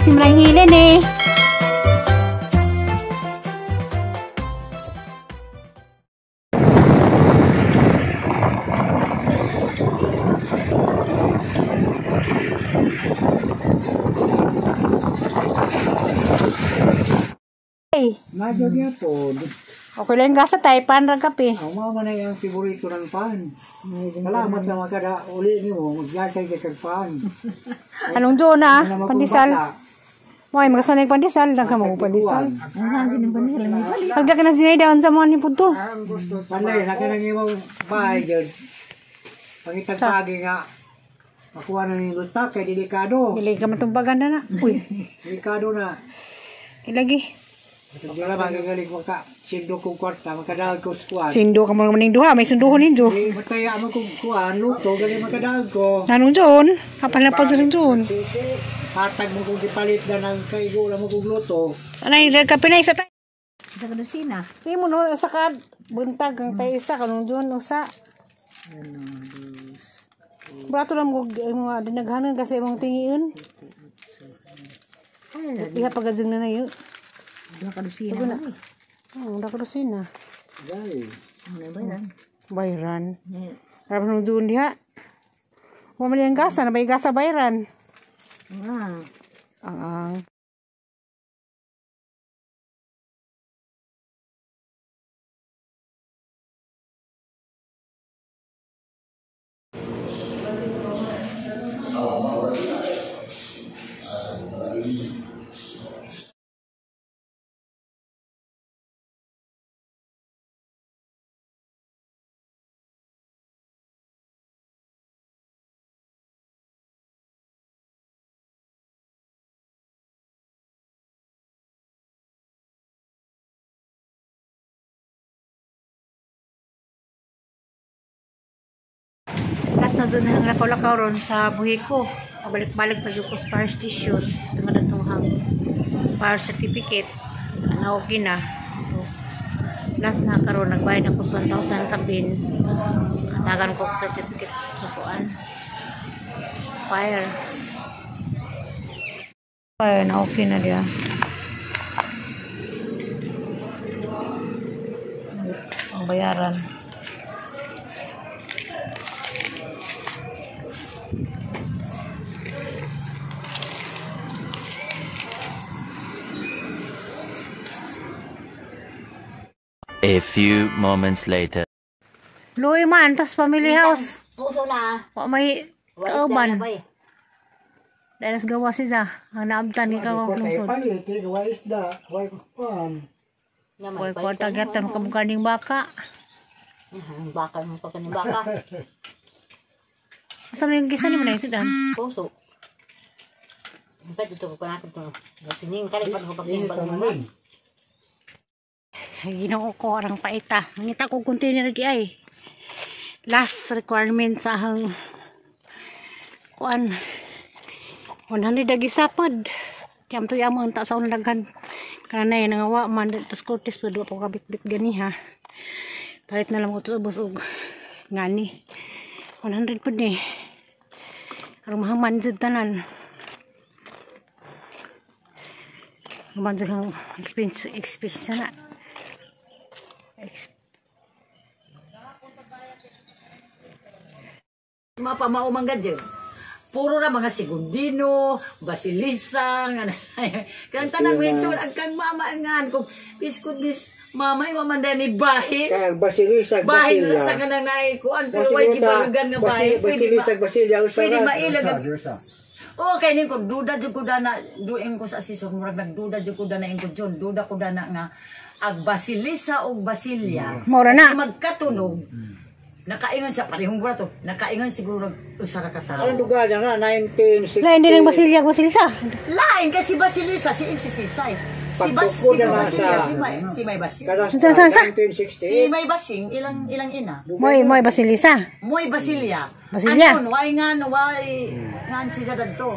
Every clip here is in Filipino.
si Malang Hilin eh. Medyo niya po. Okay lang gasa tayo, pan lang kape. Ang mga manay ang favorito ng pan. Salamat na makada uli niyo. Magyatay ka kag pan. Anong doon ah? Pandesal. Moy, magasanay pandesal. Lang ka mo pandesal. Ang sining pandesal may balik. Pagda ka na sinay daon sa mga ni Punto. Panay, nakanang imong bahay dyan. Pangitagpagi nga. Makuha na ni Lustak kay delikado.Ili ka matumbagan na na. Uy, Delikado na. ilagi. Wala magagaling mo ka. Sindo kong kwarta. Makadahal ko sa kuwan. Sindo ka mo maning duha, may sunduhon ninyo. Mataya mo kong kuwan. Luto, galing makadahal ko. Nanong doon? Kapal na pa dyan doon. Hatag mo kong ipalit na ng kaigo. Wala mo kong luto. Sanay, kape na isa tayo. Sa kadusina. Hindi mo no, sa ka, buntag ang tayo isa, kanong doon, usa. Brato lang mo, mga dinaghanan kasi mong tingiin. Iha pagadzong na na yun. Sa kadusina. Oo, nakarusin na. Dahil. Ano ba yan? Bayran. Harap nung doon diha. Mamali ang gasa, nabay gasa bayran. Ang. Last na doon ang lakaw-lakaw ron sa buhi ko. Pabalik-balik pa yung fire station. Tumadatong hang fire certificate. Naoki na. Last na karon nagbayad ako 1,000 kabin. Tagan ko certificate sa kuan. Fire. Fire naoki na dia. Ang bayaran. A few moments later. Luoy man, tas family house. Puso na. Wa may kauban. Dahil nas gawa siya. Ang naabtan ni ka lungsod. Palit, gawa isda. Gawa kuwan. Huwag ko tagatan ka mukha ng baka. Bakal mo pa kaning baka. Asa mo yung gisa ni mo na yung sidan? Puso. Pwede ito ko kanakit ito. Sining kalipan ko pagsimbag mo. Ay, ginoo ko arang paita. Ngita ko container lagi ay. Last requirement sa hang kuan 100 lagi sapad. Kaya to yamo ang sa unang daghan. Kanay nangawa man tos kortes pa do po kabit-bit gani ha. Palit na lang ko to busog ngani. 100 pud ni. Arang mahaman jud tanan. Maman jud expense na. Mapamao man gadyo. Puro na mga Segundino, Basilisa, kang tanang wensul ang kang mama ngan kung biskut bis mamay mamanda ni bahin. Kaya Basilisa, Bahin na sa kanang naay kuan pero way gibalugan nga bahin. Basilisa, Pwede mailag. Okay nin ko duda jud ko dana dueng ko sa season murag nagduda jud ko dana ingko John. Duda ko dana nga ag Basilisa o Basilia. Mora na. Magkatunog. Nakaingon sa parehong gura to. Nakaingon siguro usara ka tao. Anong lugar na 1960? Lain din ang Basilya, Basilisa. Lain kasi Basilisa si Sisay. Si Basilia, si May Basing. Sa 1960? Si May Basing ilang ina. Moy Basilisa. Moy Basilia. Basilia. Anon way ngan si Zadad to.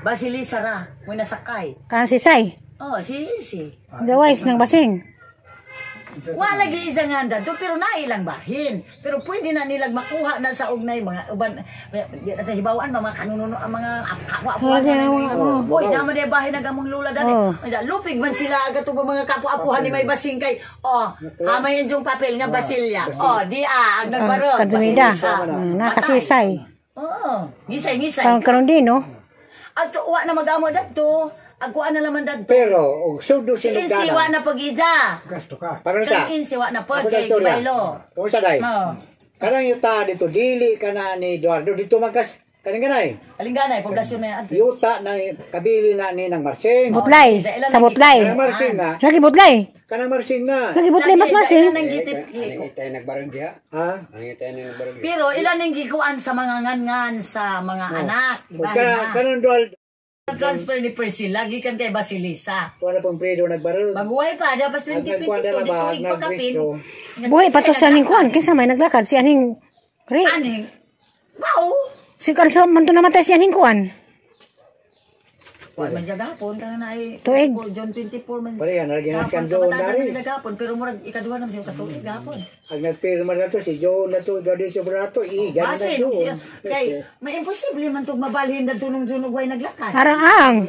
Basilisa ra, moy nasakay. Kan si Say. Oh, si. Jawais ng basing. Wala lagi isa nga dito, pero nailang bahin. Pero pwede na nilang makuha na sa ugnay mga uban. Hibawaan mga kanununo, mga kapwa-apuhan na Uy, naman na bahin na gamong lula dali. Lupig man sila agad ito mga kapwa-apuhan ni may basing kay. Amayin yung papel nga basilya. Di ang nagbaro. Kadumida. Nakasisay. Gisay. Karon din, no? At uwa na mag-amo dito. Agkuan na naman dito. Pero, sudo Si sila Insiwa na pag-ija. Gasto ka. Parang sa. Insiwa na pag Ako kay na istorya. Kibaylo. Kung sa day. Karang yuta dito, dili ka na ni Eduardo. Dito magkas, kaning ganay. Alinganay, pagdasyon na yan. Yuta na, kabili na ni ng Marsing. Butlay. Sa butlay. Kanang Marsing na. Lagi butlay. Kanang Marsing na. Lagi butlay mas masing. Ha? Pero ilan ang gikuan sa mga ngan-ngan sa mga anak. Kanang dual. Transfer ni Percy, lagi kan kay Basilisa. Wala pong predo nagbaro. Maguhay pa, dapat 2022, dito ipakapin. Buhay patos sa aning kuan. Kinsa may naglakad si aning Ri. Aning? Wow! Si Karso man to namatay si aning kuan. Kuan man siya gapon, kana na ay Tuig. John 24 man. Pare yan, nalagyan Gapon, kan doon kamatagan dari. na nila gapon, pero murag ikaduha naman siya katuig gapon. Ang nagpirma na to, si Joe na to, gado si Brato, ganun na Basin, doon. kay may imposible man to mabalhin na tunong-sunog way naglakad. Araang.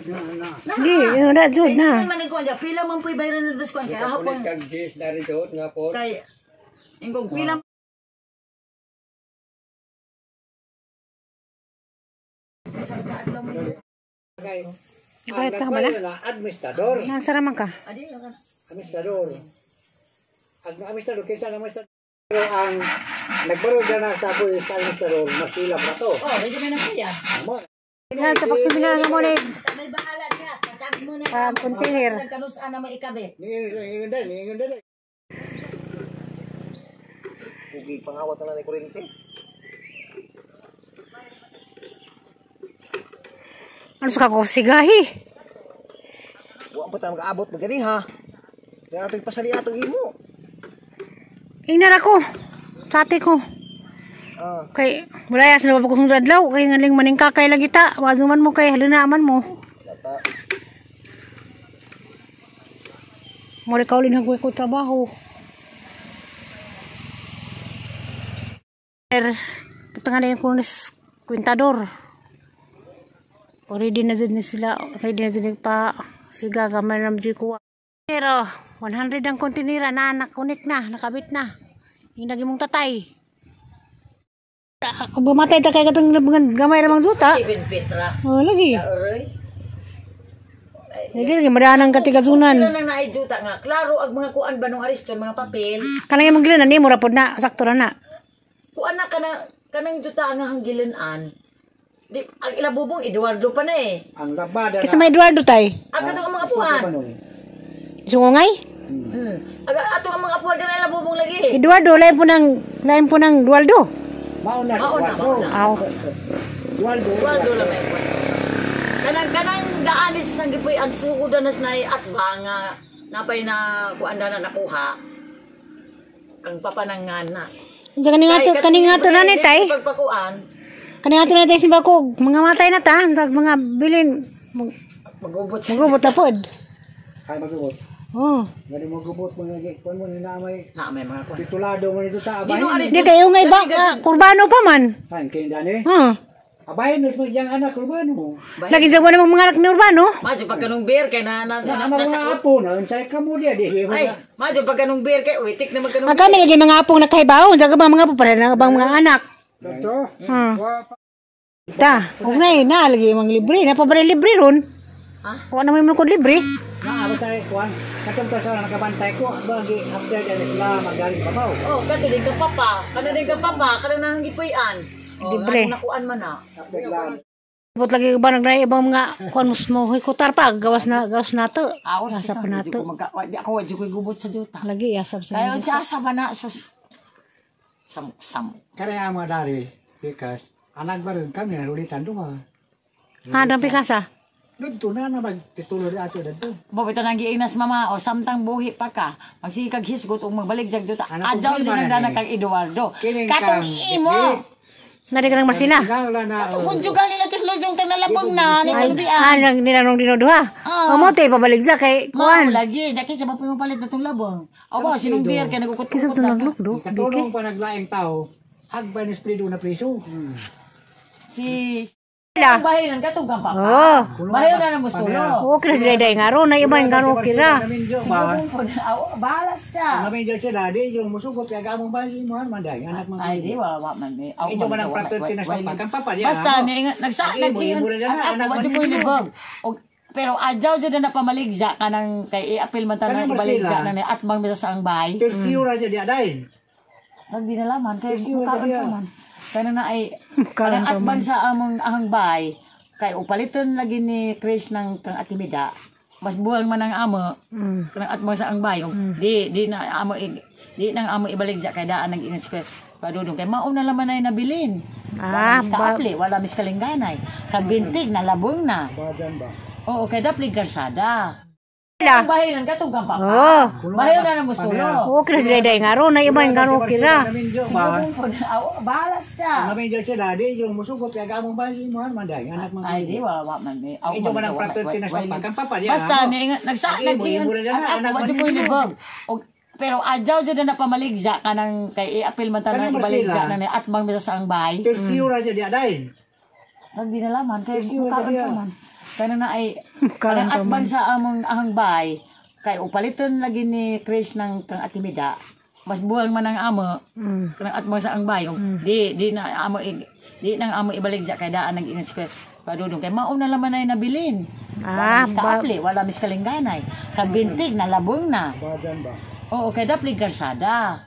Di, yun na jud na. Man ko anja, pila man puy bayran na das kuan kay hapon. Kay ingkong pila Bayad ka ba na? Administrador. Nasara man ka. Administrador. Administrador, kaysa ng administrador. Pero ang nagbarog na sa ako sa administrador, masila ba to? medyo may nakuya. Yan, tapos sabihin mo na May bahala ka, tatag mo na. container. Kanusan na maikabit. Ningon din. Pugi pangawat na lang ni kurente. Ano sa kako sigahi? Wa pa tayo mag-aabot magani ha. Kaya ato ipasali atong imo. Ingnar ako. Sate ko. Kay mulayas na babag kong radlaw. Kay ngaling maning kakay lagi ta. Wazuman mo kay halunaaman mo. Data. Mori kaulin hagway ko trabaho. Putangan na yung kunis kwintador. Ready na dyan sila. Ready na dyan pa. Siga gamay na dyan kuha. Pero 100 ang kontinira na nakunik na. Nakabit na. Hinagi mong tatay. Kung bumatay ta kay katong gamay ramang juta. Even Petra. Lagi. Aroy. Lagi madaanang katigazunan. Pero nang naijuta nga, klaro ang mga kuan ba nung ariston, mga papel. Kanang yung magilan ni mo rapod na sakto na na. Kuan na kanang juta nga hanggilanan. Di ang ilabubong Eduardo pa na eh. Ang labada Kasi may Eduardo tay. Ang katong mga apuhan. Sungungay? Ato ang mga apuhan kanang ilabubong lagi. Eduardo lain po ng Dualdo. Mauna. Aw. Waldo lang may kuan. Kanang daan sa sanggipoy ang sukudan nas nay at nga napay na kuan na nakuha. Kang papanangan na. Sa kaning nga to na ni tay. Pagpakuan. Kaning nga to na tay simbako mga matay na ta sa mga bilin Magubot sa magubot na pod. Ay magubot. Oh. Gani mo gubot mo lagi. Kuan mo ni namay. na may mga kuan. Titulado mo nito ta Dino abay. aris Di kayo ngay ba kurbano pa man. Kan kay dani. Ha. Abay nos mo yang anak urbano. Lagi sa mga mga anak ni urbano. Majo pag kanong beer kay na Mga apo na unsay kamo dia di. ay, majo pag kanong beer kay uitik na magkanong. Kami lagi mga apong nakahibaw, sa ba mga papare na bang mga anak. Dito. Ta, ugnay na lagi mga libre, na pabare libre ron. Ha? Kuha na mo kod libre. Na abay kuan. Katong sa nakabantay ko bagi after dali sila magaling babaw. Oh, kato din ka papa. Kana din ka papa, kana nang gipuy-an. Oh, Libre. nakuan man na. After lang. Bot lagi ba nagnay ibang mga kuan mo kutar pa gawas na to. Nasa pa na to. Di ako wadyo ko'y gubot sa juta. Lagi asap sa. Kaya siya sa bana sus. Sam. Kaya mga dari pikas anak baru kami narulitan doon. Hadang pikasa. Dito na magtituloy ato dito. Bobito nang giinas mama o samtang buhi pa ka. Magsikag hisgot ug magbalik jag juta. Anak, Adjaw problema sa na nagdana ni. kang Eduardo. Kining Katong kang imo. Nari ka ng masila. Wala na. Kunjugal nila tus lojong tang nalabog na ni pagbian. Nilanong dinuduha. O mo tay pabalik sa kay Kuan kuan. lagi, daki sa bapoy mo palit natong labong. Aba, sinumbiar kaya nagukot-ukot Kisag to na. naglukdo. Katulong pa naglaing tao, hagba ni Splido na preso. Si... Sila. Bahiran ka itong kampa. Oh. Bahiran na mo tulo. Oo, kaya sila day nga ro. Na iba yung gano'n kira. Bahalas siya. Namin dyan sila, di yung musugot, kaya gamong bali mo, manday, anak mga Ay, di ba, man. Ito man ang pratot kinasama. Kang papa diya. Basta, nagsaanag Sige, mura dyan na, anak ako, man wadyo ko ninyo. ilibog. Pero adyaw dyan na pamaligza ka ng kay i-apil man tanang Kaya ibaligza Marcela. na at bang bisa sa ang bahay. Tersiyo ra dyan di aday. Hindi na laman, kaya Tersiyo mukaan ra pa dyan. man. Kaya na ay, Mukaan at pa man. bang sa among ahang bahay, kay upaliton lagi ni Chris ng kang atimida, mas buwang man ang amo, kanang at bang sa ang bahay, di na amo, di nang amo ibaligza kay daan nag-ingat ko. Padudong kay mauna laman ay nabilin. Ah, Wala mis kaapli, wala mis kalingganay. Kabintig, nalabong na. Bajan ba? Oo, kay dapli garsada. Sila. Bahiran ka itong kampa. Oo. Bahiran na mo tulo. Oo, kaya sila day nga ro. Na iba yung gano'n kira. Namin dyan ba? Bahalas siya. Namin dyan sila, di yung musugot, kaya gamong bali mo, manday, anak mga Ay, di ba, man. Ito man ang pratot kinasama. Kang papa diya. Basta, Sige, nagsaanag mura dyan na, anak ako, wadyo man ko ninyo. ilibog. Pero adyaw dyan na pamaligza ka ng kay i-apil man tanang Kaya ibaligza Marcela. na at bang bisa sa ang bahay. Tersiyo ra dyan di aday. Hindi na laman, kaya Tersiyo mukaan ra pa dyan. man. Kaya na ay, Mukaan at pa bang sa among ahang bahay, kay upaliton lagi ni Chris ng kang atimida, mas buwang man ang amo, kanang at bang sa ang bahay, di na amo, di nang amo ibaligza kay daan nag-ingat ko. Padudong kay mauna laman ay nabilin. Ah, Wala mis kaapli, wala mis kalingganay. Kabintig, nalabong na. Bajan ba? Oo, kay dapli garsada.